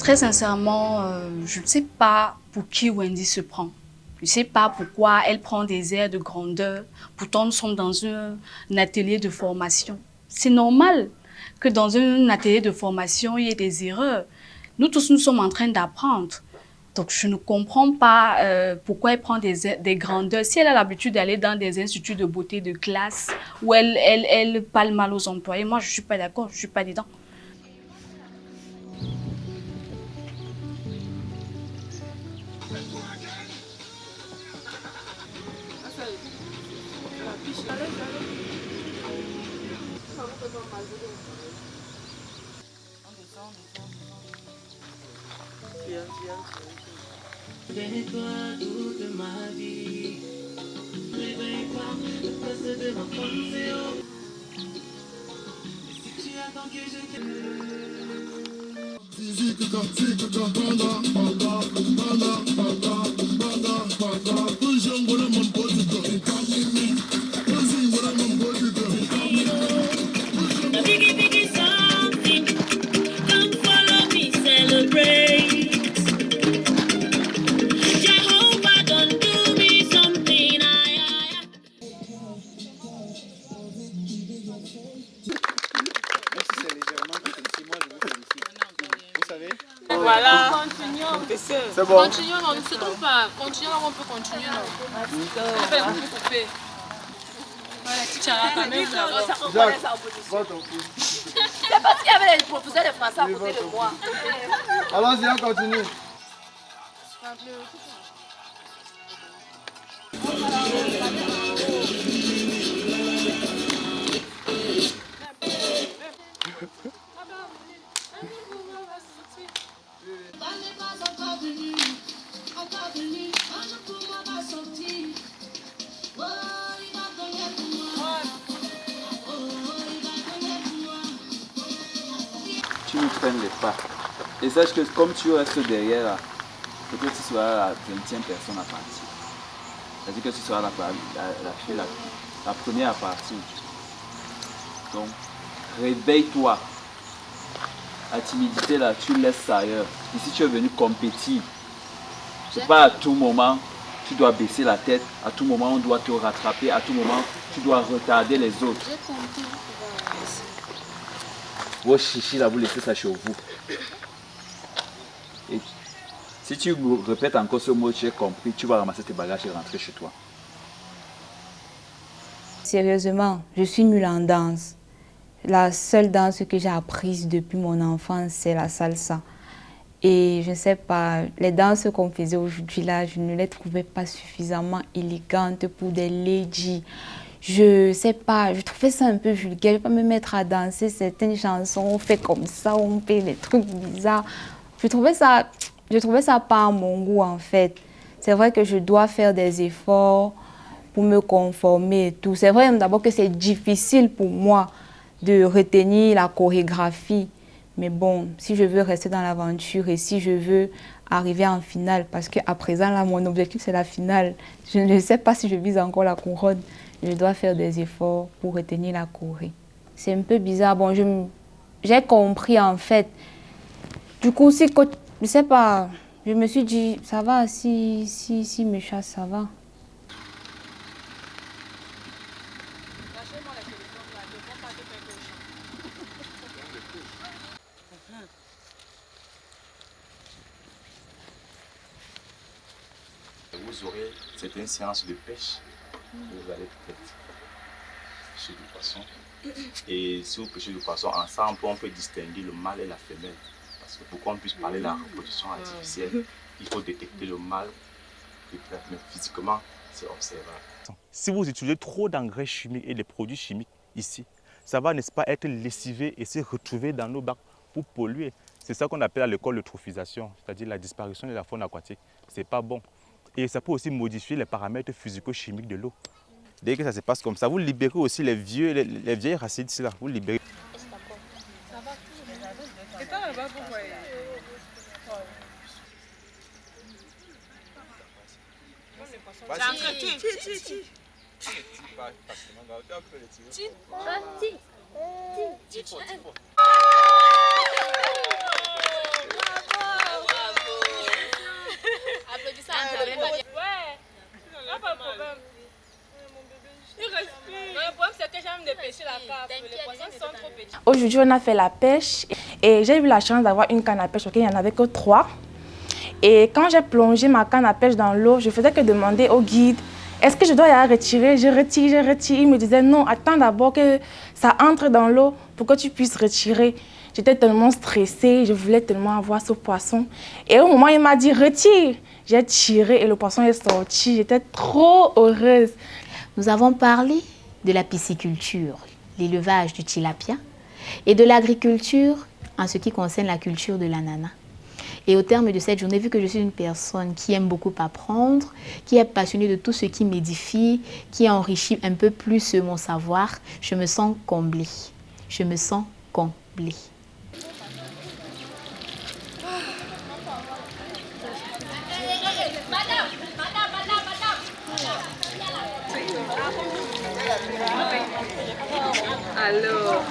Très sincèrement, je ne sais pas pour qui Wendy se prend. Je ne sais pas pourquoi elle prend des airs de grandeur. Pourtant, nous sommes dans un atelier de formation. C'est normal que dans un atelier de formation, il y ait des erreurs. Nous tous, nous sommes en train d'apprendre. Donc, je ne comprends pas pourquoi elle prend des grandeurs. Si elle a l'habitude d'aller dans des instituts de beauté de classe où elle parle mal aux employés, moi, je ne suis pas d'accord, je ne suis pas dedans. Voilà. Continuons. C'est bon. Continuons, non, ne se trompe pas. Continuons, on peut continuer, non. On fait un peu couper. Voilà, tu as quand même Jacques, va ton coup. C'est parce qu'il y avait les professeurs de français à côté de moi. Allons-y, on continue. Tu nous freines les pas. Et sache que comme tu restes derrière, là, peut-être tu seras la 20e personne à partir. C'est-à-dire que tu seras la première à partir. Donc, réveille-toi. La timidité, là, tu laisses ça ailleurs. Ici, tu es venu compétir. C'est pas à tout moment, tu dois baisser la tête. À tout moment, on doit te rattraper. À tout moment, tu dois retarder les autres. J'ai compris. Vos chichis là, vous laissez ça chez vous. Et si tu répètes encore ce mot, tu as compris, tu vas ramasser tes bagages et rentrer chez toi. Sérieusement, je suis nulle en danse. La seule danse que j'ai apprise depuis mon enfance, c'est la salsa. Et je ne sais pas, les danses qu'on faisait aujourd'hui là, je ne les trouvais pas suffisamment élégantes pour des ladies. Je sais pas, je trouvais ça un peu vulgaire. Je ne vais pas me mettre à danser certaines chansons, on fait comme ça, on fait des trucs bizarres. Je trouvais ça pas à mon goût en fait. C'est vrai que je dois faire des efforts pour me conformer et tout. C'est vrai d'abord que c'est difficile pour moi de retenir la chorégraphie. Mais bon, si je veux rester dans l'aventure et si je veux arriver en finale, parce qu'à présent, là, mon objectif, c'est la finale. Je ne sais pas si je vise encore la couronne. Je dois faire des efforts pour retenir la choré. C'est un peu bizarre. Bon, j'ai compris, en fait. Du coup, si, je sais pas, je me suis dit, ça va, si me chasse, ça va. Vous aurez certaines séances de pêche. Vous allez peut-être pêcher du poisson. Et si vous pêchez du poisson ensemble, on peut distinguer le mâle et la femelle. Parce que pour qu'on puisse parler de la reproduction artificielle, il faut détecter le mâle. Mais physiquement, c'est observable. Si vous utilisez trop d'engrais chimiques et des produits chimiques ici, ça va, n'est-ce pas, être lessivé et se retrouver dans nos bacs pour polluer. C'est ça qu'on appelle à l'école l'eutrophisation, c'est-à-dire la disparition de la faune aquatique. C'est pas bon. Et ça peut aussi modifier les paramètres physico-chimiques de l'eau. Dès que ça se passe comme ça, vous libérez aussi les vieilles racines ici, là. Vous libérez. Aujourd'hui, on a fait la pêche et j'ai eu la chance d'avoir une canne à pêche. Il n'y en avait que 3. Et quand j'ai plongé ma canne à pêche dans l'eau, je faisais que demander au guide, est-ce que je dois y aller retirer? Je retire. Il me disait non, attends d'abord que ça entre dans l'eau pour que tu puisses retirer. J'étais tellement stressée, je voulais tellement avoir ce poisson. Et au moment où il m'a dit retire, j'ai tiré et le poisson est sorti. J'étais trop heureuse. Nous avons parlé de la pisciculture, l'élevage du tilapia, et de l'agriculture en ce qui concerne la culture de l'ananas. Et au terme de cette journée, vu que je suis une personne qui aime beaucoup apprendre, qui est passionnée de tout ce qui m'édifie, qui enrichit un peu plus mon savoir, je me sens comblée. Je me sens comblée. Alors.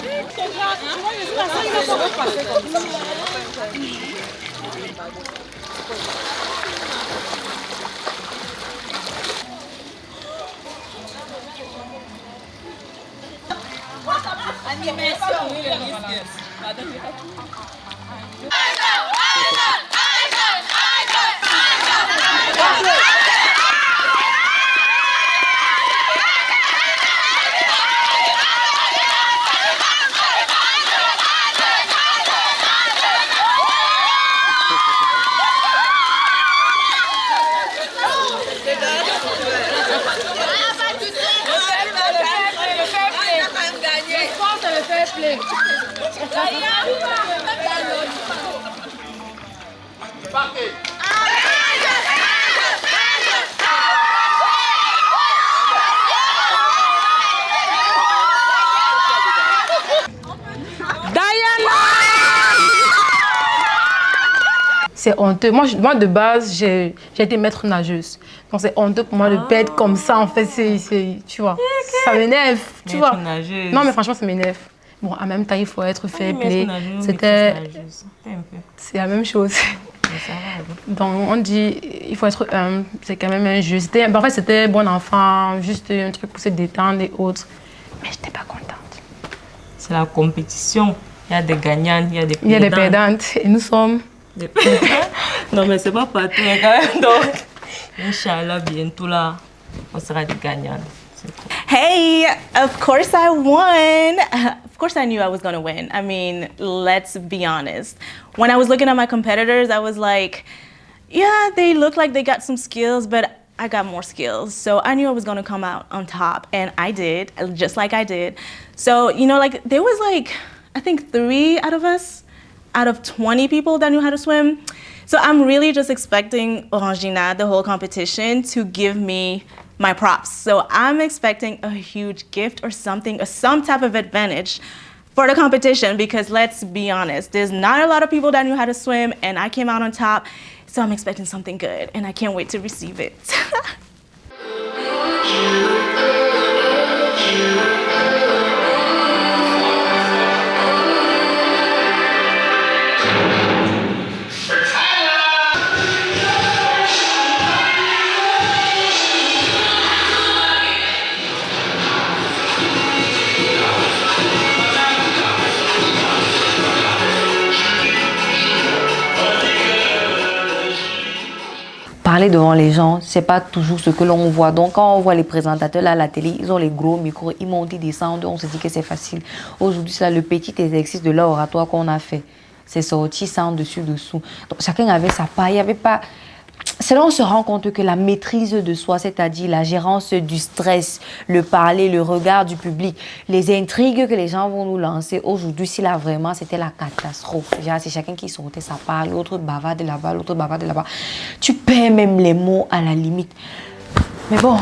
C'est honteux. Moi, de base, j'ai été maître nageuse. Donc, c'est honteux pour moi de perdre comme ça. En fait, tu vois, ça m'énerve. Tu vois. Nageuse. Non, mais franchement, ça m'énerve. Bon, en même temps, il faut être fair play. C'est la même chose. Donc, on dit, il faut être humble. C'est quand même un jeu. En fait, c'était bon enfant, juste un truc pour se détendre et autres. Mais je n'étais pas contente. C'est la compétition. Il y a des gagnantes, il y a des perdantes. Il y a des perdantes. Et nous sommes... Non, mais c'est pas partout quand même. Donc, Inch'Allah, bientôt là, on sera des gagnantes. Cool. Hey, of course I won. Of course I knew I was going to win. I mean, let's be honest. When I was looking at my competitors, I was like, yeah, they look like they got some skills, but I got more skills. So I knew I was going to come out on top, and I did, just like I did. So, you know, like, there was like, I think 3 out of us, out of 20 people that knew how to swim. So I'm really just expecting Orangina, the whole competition, to give me my props. So I'm expecting a huge gift or something, or some type of advantage for the competition, because let's be honest, there's not a lot of people that knew how to swim, and I came out on top. So I'm expecting something good, and I can't wait to receive it. Parler devant les gens, c'est pas toujours ce que l'on voit. Donc quand on voit les présentateurs là à la télé, ils ont les gros micros, ils montent, ils descendent, on se dit que c'est facile. Aujourd'hui, c'est le petit exercice de l'oratoire qu'on a fait. C'est sorti sans dessus-dessous. Donc chacun avait sa part, il n'y avait pas... C'est là on se rend compte que la maîtrise de soi, c'est-à-dire la gérance du stress, le parler, le regard du public, les intrigues que les gens vont nous lancer aujourd'hui, si là vraiment c'était la catastrophe. C'est chacun qui sortait sa part, l'autre bavarde là-bas, l'autre bavarde là-bas. Tu perds même les mots à la limite. Mais bon,